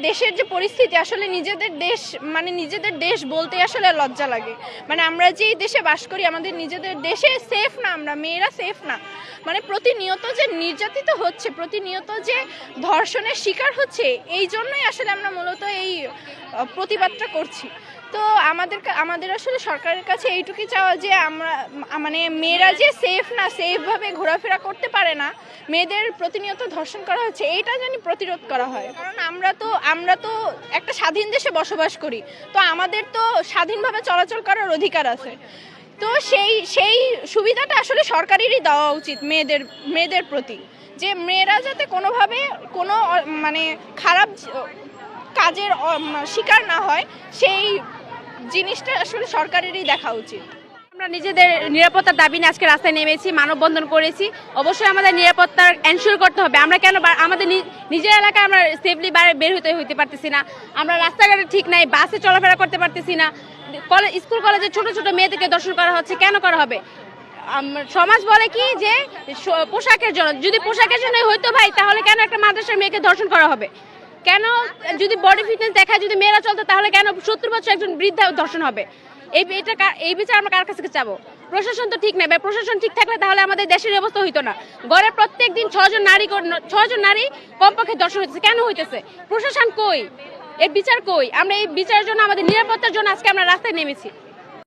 দেশের যে পরিস্থিতি আসলে নিজেদের দেশ বলতে আসলে লজ্জা লাগে। আমরা যেই দেশে বাস করি আমাদের নিজেদের দেশে সেফ না, আমরা মেয়েরা সেফ না। প্রতিনিয়ত যে নির্যাতিত হচ্ছে, প্রতিনিয়ত যে ধর্ষণের শিকার হচ্ছে, এই জন্যই আসলে আমরা মূলত এই প্রতিবাদটা করছি। তো আমাদের আসলে সরকারের কাছে এইটুকুই চাওয়া যে আমরা মেয়েরা যে সেফ না, সেফভাবে ঘোরাফেরা করতে পারে না, মেয়েদের প্রতিনিয়ত ধর্ষণ করা হচ্ছে, এইটা যেন প্রতিরোধ করা হয়। কারণ আমরা তো একটা স্বাধীন দেশে বসবাস করি, তো আমাদের তো স্বাধীনভাবে চলাচল করার অধিকার আছে। তো সেই সুবিধাটা আসলে সরকারেরই দেওয়া উচিত মেয়েদের প্রতি, যে মেয়েরা যাতে কোনোভাবে কোনো খারাপ কাজের শিকার না হয়, সেই জিনিসটা আসলে সরকারেরই দেখা উচিত। আমরা নিজেদের নিরাপত্তার দাবি নিয়ে আজকে রাস্তায় নেমেছি, মানববন্ধন করেছি। অবশ্যই আমাদের নিরাপত্তার এনশিওর করতে হবে। আমরা কেন আমাদের নিজের এলাকায় আমরা সেফলি বের হইতে পারতেছি না, আমরা রাস্তাঘাটে ঠিক নাই, বাসে চলাফেরা করতে পারতেছি না, স্কুল কলেজে ছোট ছোট মেয়েদেরকে দর্শন করা হচ্ছে, কেন করা হবে? সমাজ বলে কি যে পোশাকের জন্য, যদি পোশাকের জন্য হইতো ভাই, তাহলে কেন একটা মাদ্রাসার মেয়েকে ধর্ষণ করা হবে? কেন যদি বডি ফিটনেস দেখায় যদি মেয়েরা চলতো, তাহলে কেন 70 বছর একজন বৃদ্ধা ধর্ষণ হবে? এই বিচার আমরা কার কাছে চাবো? প্রশাসন তো ঠিক নাই ভাই, প্রশাসন ঠিক থাকলে তাহলে আমাদের দেশের অবস্থা হইতো না। গড়ে প্রত্যেক দিন 6 জন নারী কমপক্ষে ধর্ষণ হইতেছে, কেন হইতেছে? প্রশাসন কই? এর বিচার কই? আমরা এই বিচারের জন্য, আমাদের নিরাপত্তার জন্য আজকে আমরা রাস্তায় নেমেছি।